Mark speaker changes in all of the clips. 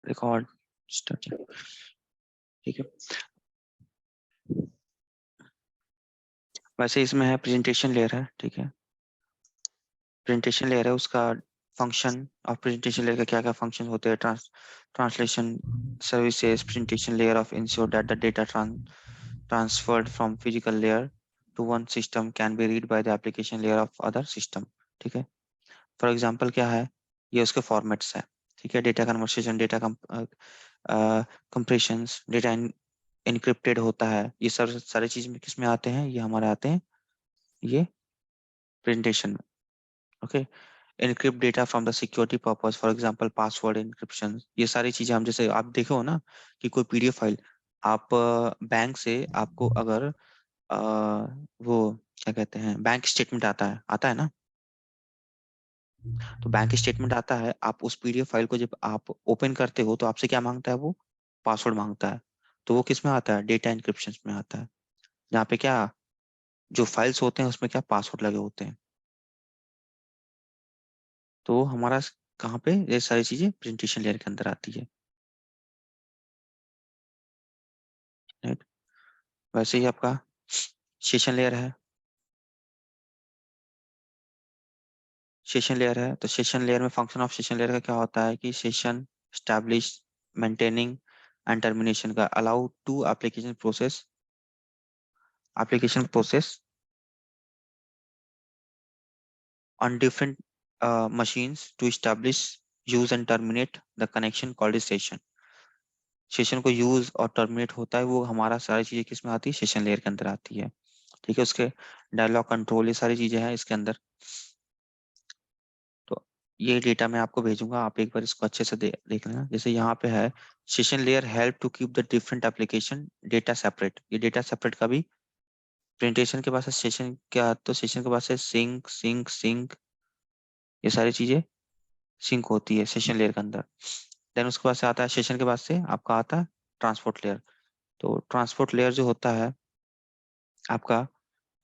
Speaker 1: Record start. ठीक है, वैसे इसमें है प्रेजेंटेशन लेयर है। ठीक है, प्रेजेंटेशन लेयर है, उसका फंक्शन और प्रेजेंटेशन लेयर का क्या क्या फंक्शन होते हैं। Translation services presentation layer of ensure that the data transferred from physical layer to one system can be read by the application layer of other system। ठीक है, फॉर एग्जांपल क्या है, ये उसके फॉर्मेट्स है। ठीक है, data conversation, data compressions, data encrypted होता है, ये सब सारी चीज में किस में आते हैं, ये हमारे आते हैं ये प्रेजेंटेशन में। Okay, encrypt data from the security purpose, for example password encryption, ये सारी चीजें हम जैसे आप देखे हो ना कि कोई पीडीएफ फाइल आप बैंक से आपको अगर वो क्या कहते हैं बैंक स्टेटमेंट आता है ना, तो बैंक स्टेटमेंट आता है, आप उस पीडीएफ फाइल को जब आप ओपन करते हो तो आपसे क्या मांगता है, वो पासवर्ड मांगता है। तो वो किस में आता है, डेटा इंक्रिप्शन में आता है, जहाँ पे क्या जो फाइल्स होते हैं उसमें क्या पासवर्ड लगे होते हैं। तो हमारा कहाँ पे ये सारी चीजें प्रेजेंटेशन लेयर के अंदर आती है। राइट, वैसे ही आपका सेशन लेयर है। सेशन लेयर है तो सेशन लेयर में फंक्शन ऑफ सेशन लेयर का क्या होता है कि session establish maintaining and termination का allow to application process on different machines to establish, use and terminate the connection called a session। Session को यूज और टर्मिनेट होता है वो हमारा सारी चीजें किस में आती है, सेशन लेयर के अंदर आती है। ठीक है, उसके डायलॉग कंट्रोल ये सारी चीजें हैं इसके अंदर। तो ये डेटा मैं आपको भेजूंगा, आप एक बार इसको अच्छे से देख लेना। जैसे यहाँ पे है session layer help to keep the different application data separate, ये डेटा सेपरेट का भी प्रेजेंटेशन के पास है, सेशन क्या तो सेशन के पास है सिंक सिंक सिंक, ये सारी चीजें सिंक होती है सेशन लेयर के अंदर। देन उसके बाद से आता है, सेशन के बाद से आपका आता है ट्रांसपोर्ट लेयर। तो ट्रांसपोर्ट लेयर जो होता है आपका,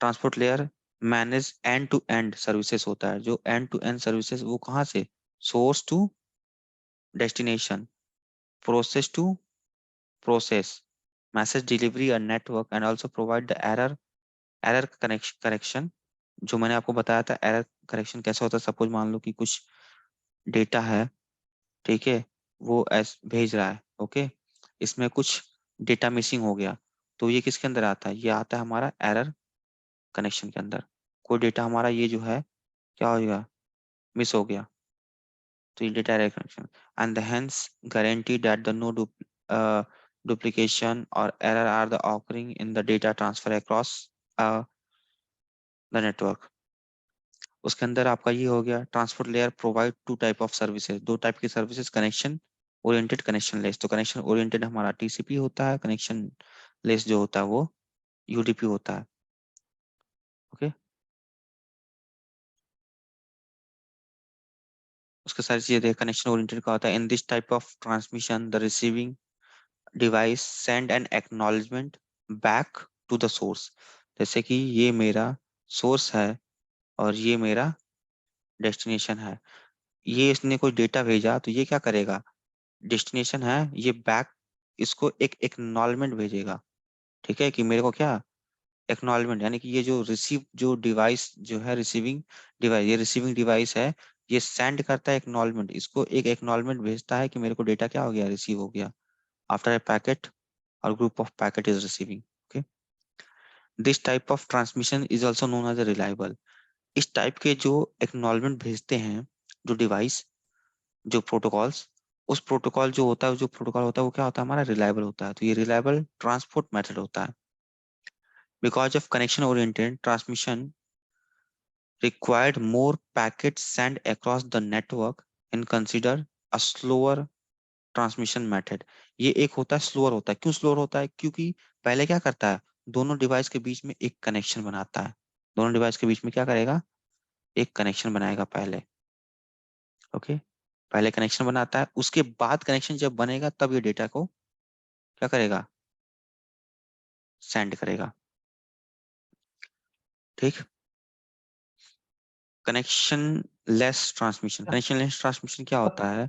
Speaker 1: transport layer manage end to end services होता है। जो एंड टू एंड सर्विसेज वो कहाँ से, source to destination, process to process, message delivery और network, and also provide the error correction. जो मैंने आपको बताया था एरर करेक्शन कैसे होता है, सपोज मान लो कि कुछ डेटा है, ठीक है, वो एस भेज रहा है, ओके, इसमें कुछ डेटा मिसिंग हो गया, तो ये किसके अंदर आता है, ये आता है हमारा एरर कनेक्शन के अंदर। कोई डेटा हमारा ये जो है क्या हो गया, मिस हो गया, तो ये data error connection and the hence guarantee that the no duplication or error are the occurring in the data transfer across the network। उसके अंदर आपका ये हो गया transport layer provide two type of services, दो टाइप की services, connection oriented, connectionless. तो connection oriented हमारा टीसीपी होता है, कनेक्शन लेस जो होता है वो यूडीपी होता है। ओके, उसके सारी चीजें देख, कनेक्शन ओरिएंटेड का होता है in this type of transmission the receiving device send an acknowledgement back to the source. जैसे कि ये मेरा सोर्स है और ये मेरा डेस्टिनेशन है, ये इसने कोई डेटा भेजा तो ये क्या करेगा, डेस्टिनेशन है ये बैक इसको एक एक्नॉलेजमेंट भेजेगा। ठीक है, कि मेरे को क्या एक्नॉलेजमेंट, यानी कि ये जो रिसीव जो डिवाइस जो है रिसीविंग डिवाइस, ये रिसीविंग डिवाइस है, ये सेंड करता है एक्नॉलेजमेंट, इसको एक एक्नॉलेजमेंट भेजता है कि मेरे को डेटा क्या हो गया, रिसीव हो गया आफ्टर ए पैकेट और group of packet is receiving. Okay, this type of transmission is also known as reliable. इस टाइप के जो एक्नॉलेजमेंट भेजते हैं जो डिवाइस, जो प्रोटोकॉल्स, उस प्रोटोकॉल जो होता है, जो प्रोटोकॉल होता है वो क्या होता है हमारा, रिलायबल होता है। तो ये रिलायबल ट्रांसपोर्ट मेथड होता है। Because of connection oriented transmission required more packets sent across the network and consider a slower transmission method। ये एक होता है स्लोअर होता है, क्यों स्लोअर होता है, क्योंकि पहले क्या करता है, दोनों डिवाइस के बीच में एक कनेक्शन बनाता है, दोनों डिवाइस के बीच में क्या करेगा, एक कनेक्शन बनाएगा पहले। ओके, पहले कनेक्शन बनाता है, उसके बाद कनेक्शन जब बनेगा तब ये डेटा को क्या करेगा, सेंड करेगा। ठीक, connection less transmission, connection less transmission क्या होता है,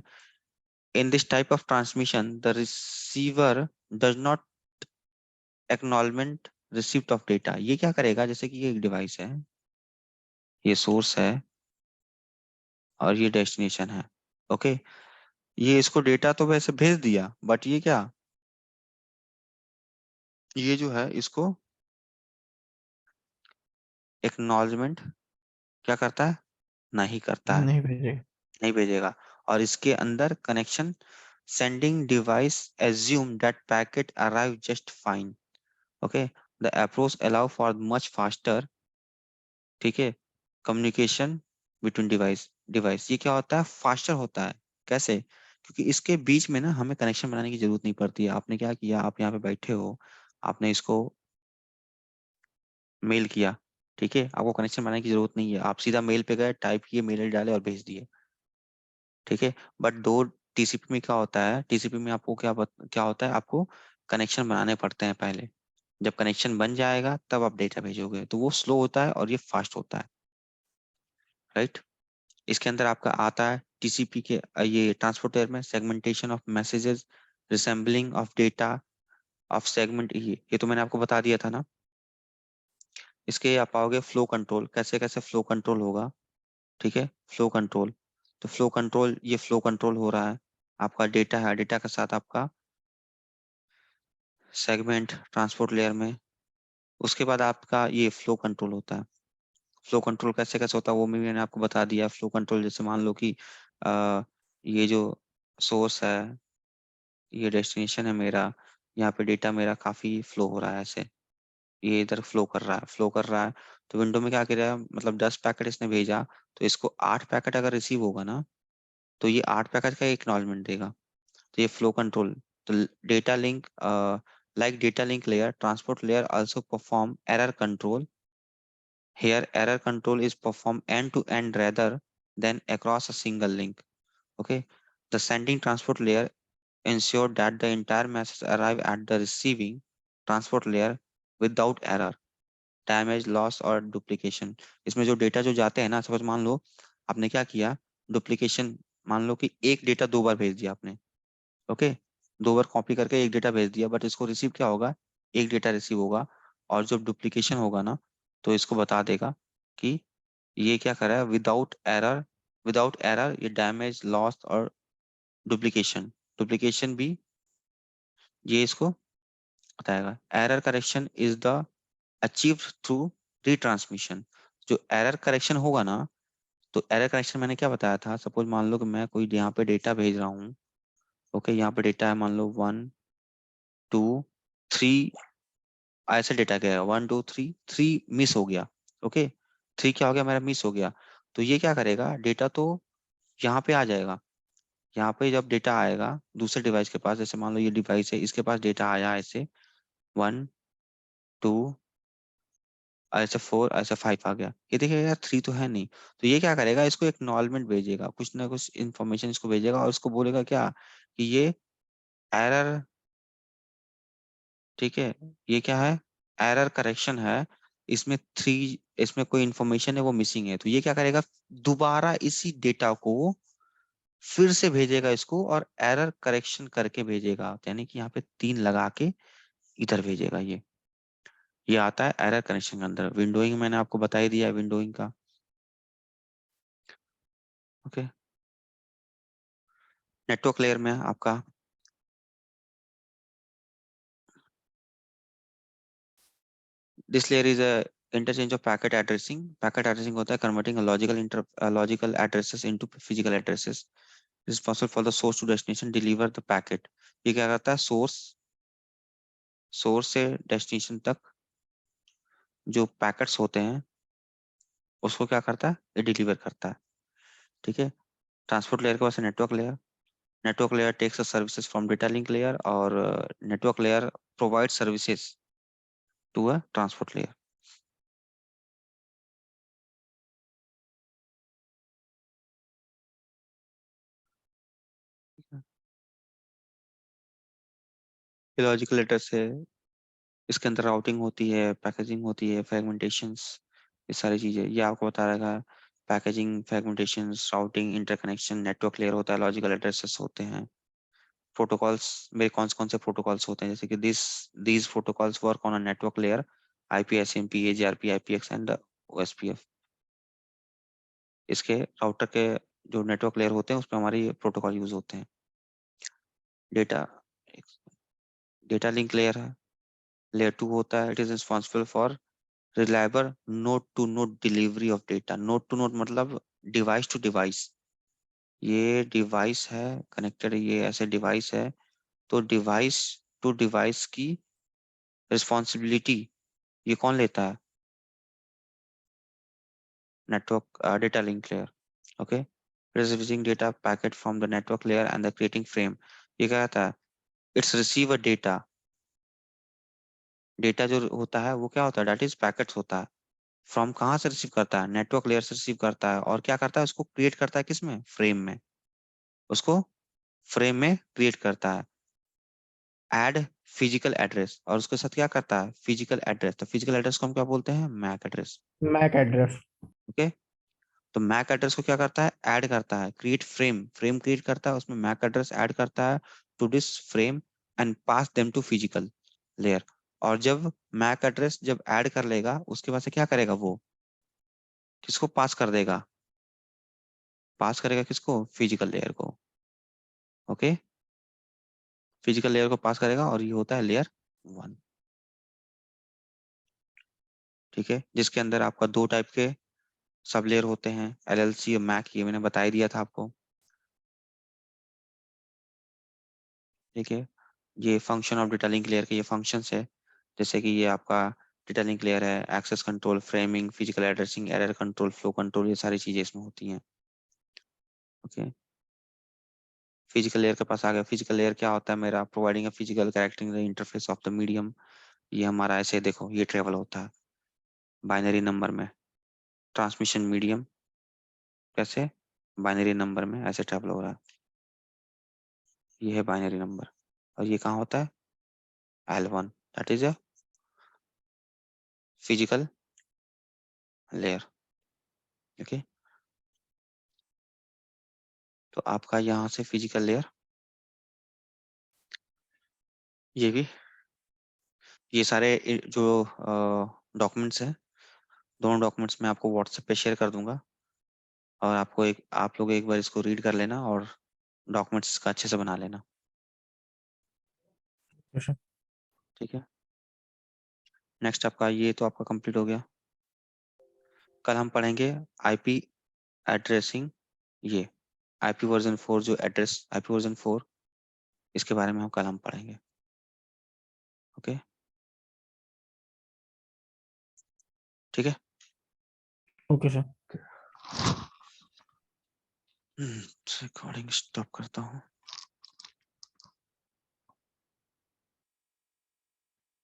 Speaker 1: In this type of transmission, the receiver does not acknowledgement receipt of data. ये क्या करेगा, जैसे कि ये एक डिवाइस है, ये सोर्स है और ये डेस्टिनेशन है, ओके। ये इसको डेटा तो वैसे भेज दिया, बट ये क्या, ये जो है इसको एक्नॉलेजमेंट क्या करता है, नहीं करता है,
Speaker 2: नहीं भेजे।
Speaker 1: नहीं भेजेगा। और इसके अंदर connection sending device assume that packet arrive just fine, okay. The approach allow for much faster, ठीक है, कम्युनिकेशन बिटवीन डिवाइस डिवाइस। ये क्या होता है, फास्टर होता है। कैसे, क्योंकि इसके बीच में ना हमें कनेक्शन बनाने की जरूरत नहीं पड़ती है। आपने क्या किया, आप यहाँ पे बैठे हो, आपने इसको मेल किया, ठीक है, आपको कनेक्शन बनाने की जरूरत नहीं है, आप सीधा मेल पे गए, टाइप किए, मेल आईडी डाले और भेज दिए, ठीक है। बट दो टीसीपी में क्या होता है, टीसीपी में आपको क्या होता है, आपको कनेक्शन बनाने पड़ते हैं पहले। जब कनेक्शन बन जाएगा तब आप डेटा भेजोगे, तो वो स्लो होता है और ये फास्ट होता है, राइट। इसके अंदर आपका आता है टीसीपी के ये ट्रांसपोर्ट लेयर में segmentation of messages, reassembling of data of segment, ये तो मैंने आपको बता दिया था ना। इसके आप पाओगे फ्लो कंट्रोल, कैसे कैसे फ्लो कंट्रोल होगा, ठीक है, फ्लो कंट्रोल। तो फ्लो कंट्रोल, ये फ्लो कंट्रोल हो रहा है, आपका डेटा है, डेटा के साथ आपका सेगमेंट ट्रांसपोर्ट लेयर में। उसके बाद आपका ये फ्लो कंट्रोल होता है। फ्लो कंट्रोल कैसे कैसे होता है वो भी मैंने आपको बता दिया। फ्लो कंट्रोल जैसे मान लो कि ये जो सोर्स है, ये डेस्टिनेशन है मेरा, यहाँ पे डेटा मेरा काफी फ्लो हो रहा है ऐसे, ये इधर फ्लो कर रहा है, फ्लो कर रहा है। तो विंडो में क्या करेगा, मतलब 10 पैकेट इसने भेजा, तो इसको 8 पैकेट अगर रिसीव होगा ना, तो ये 8 पैकेट का एक्नॉलेजमेंट देगा। तो ये फ्लो कंट्रोल। तो data link, like data link layer, transport layer also perform error control. Here error control is performed end to end rather than across a single link, okay. The sending transport layer ensure that the entire message arrive at the receiving transport layer without error, damage, loss और duplication। इसमें जो data जो जाते हैं ना, suppose मान लो आपने क्या किया, डुप्लीकेशन, मान लो कि एक डेटा 2 बार भेज दिया आपने, ओके, 2 बार कॉपी करके एक डेटा भेज दिया, बट इसको रिसीव क्या होगा, एक डेटा रिसीव होगा। और जब डुप्लीकेशन होगा ना, तो इसको बता देगा कि ये क्या कर रहा है, विदाउट एरर, विदाउट एरर ये डैमेज, लॉस और डुप्लीकेशन, डुप्लीकेशन भी ये इसको बताएगा। Error correction is the achieve through retransmission. जो एरर करेक्शन होगा ना, तो एरर करेक्शन मैंने क्या बताया था, सपोज मान लो कि मैं कोई यहाँ पे डेटा भेज रहा हूँ, ओके, यहाँ पे डेटा है मान लो 1 2 3, ऐसे डेटा गया 1 2 3, 3 मिस हो गया, ओके, 3 क्या हो गया मेरा, मिस हो गया। तो ये क्या करेगा, डेटा तो यहाँ पे आ जाएगा। यहाँ पे जब डेटा आएगा दूसरे डिवाइस के पास, जैसे मान लो ये डिवाइस है, इसके पास डेटा आया ऐसे 1 2, ऐसे 4, ऐसे 5 आ गया, ये देखिए यार 3 तो है नहीं। तो ये क्या करेगा, इसको एक्नॉलेजमेंट भेजेगा, कुछ ना कुछ इन्फॉर्मेशन इसको भेजेगा, और इसको बोलेगा क्या, कि ये एरर, ठीक है, ये क्या है, एरर करेक्शन है, इसमें 3, इसमें कोई इंफॉर्मेशन है वो मिसिंग है। तो ये क्या करेगा, दोबारा इसी डेटा को फिर से भेजेगा इसको, और एरर करेक्शन करके भेजेगा, यानी कि यहाँ पे 3 लगा के इधर भेजेगा। ये आता है एरर करेक्शन के अंदर। विंडोइंग मैंने आपको बता ही दिया है, विंडोइंग का, ओके। नेटवर्क लेयर में आपका this layer is a interchange of packet addressing. Packet addressing होता है converting logical addresses into physical addresses, responsible for the source to destination deliver the packet. ये क्या करता है, सोर्स, सोर्स से डेस्टिनेशन तक जो पैकेट्स होते हैं उसको क्या करता है, ये डिलीवर करता है, ठीक है। ट्रांसपोर्ट लेयर के पास network layer, network layer takes the services from data link layer, और network layer provide services to a transport layer. Logical address है, इसके अंदर राउटिंग होती है, पैकेजिंग होती है, फ्रेगमेंटेशंस, ये सारी चीजें ये आपको बता रहेगा। Packaging, fragmentations, routing, interconnection, network layer होता है, लॉजिकल एड्रेसेस होते हैं, प्रोटोकॉल्स में कौन से प्रोटोकॉल्स होते हैं, जैसे कि these protocols work on a network layer, IP, SMP, AGRP, IPX and OSPF। इसके राउटर के जो नेटवर्क लेयर होते हैं उसमें हमारे ये प्रोटोकॉल यूज होते हैं। डेटा डेटा लिंक लेयर है, लेयर 2 होता है, it is responsible for reliable node to node delivery of data. Node to node मतलब डिवाइस टू डिवाइस, ये डिवाइस है कनेक्टेड, ये ऐसे डिवाइस है, तो डिवाइस टू डिवाइस की रिस्पॉन्सिबिलिटी ये कौन लेता है? Network data link layer. Okay, receiving data packet from the network layer and the creating frame। ये क्या कहता है? It's receive a data, data जो होता है वो क्या होता है? डेट इज पैकेट्स होता है। फ्रॉम कहाँ से रिसीव करता है? नेटवर्क लेयर से रिसीव करता है, और क्या करता है? उसको क्रिएट करता है किसमें? फ्रेम में। उसको फ्रेम में क्रिएट करता है। ऐड फिजिकल एड्रेस, और उसके साथ क्या करता है? Physical address. तो फिजिकल एड्रेस को हम क्या बोलते हैं? MAC address.
Speaker 2: MAC address.
Speaker 1: Okay, तो मैक एड्रेस को क्या करता है? ऐड करता है। क्रिएट फ्रेम, फ्रेम क्रिएट करता है, उसमें मैक एड्रेस ऐड करता है to this frame and pass them to physical layer. और जब मैक एड्रेस जब ऐड कर लेगा, उसके बाद से क्या करेगा? वो किसको पास कर देगा? पास करेगा किसको? फिजिकल लेयर को। ओके, फिजिकल लेयर को पास करेगा, और ये होता है लेयर 1। ठीक है, जिसके अंदर आपका दो टाइप के सब लेयर होते हैं, एलएलसी और मैक, ये मैंने बता ही दिया था आपको। ठीक है, ये function of data link layer के ये फंक्शंस है, जैसे कि ये आपका डेटा लिंक लेयर है, access control, framing, physical addressing, error control, flow control, ये सारी चीजें इसमें होती हैं। ओके, फिजिकल लेयर के पास आ गया। फिजिकल लेयर क्या होता है मेरा? Providing a physical characterising the interface of the medium. ये हमारा ऐसे देखो, ये ट्रेवल होता है बाइनरी नंबर में, ट्रांसमिशन मीडियम कैसे? बाइनरी नंबर में ऐसे ट्रेवल हो रहा है, ये है बाइनरी नंबर। और ये कहाँ होता है? L1, that is a physical layer. Okay, तो आपका यहाँ से फिजिकल लेयर, ये भी, ये सारे जो डॉक्यूमेंट्स हैं, दोनों डॉक्यूमेंट्स मैं आपको व्हाट्सएप पे शेयर कर दूंगा, और आपको आप लोग एक बार इसको रीड कर लेना और डॉक्यूमेंट्स का अच्छे से बना लेना। ठीक है, नेक्स्ट आपका ये तो आपका कंप्लीट हो गया। कल हम पढ़ेंगे आईपी एड्रेसिंग, ये आईपी वर्जन 4, जो एड्रेस आईपी वर्जन 4, इसके बारे में हम कल हम पढ़ेंगे। ओके, ठीक है।
Speaker 2: Okay sir.
Speaker 1: रिकॉर्डिंग स्टॉप करता हूँ।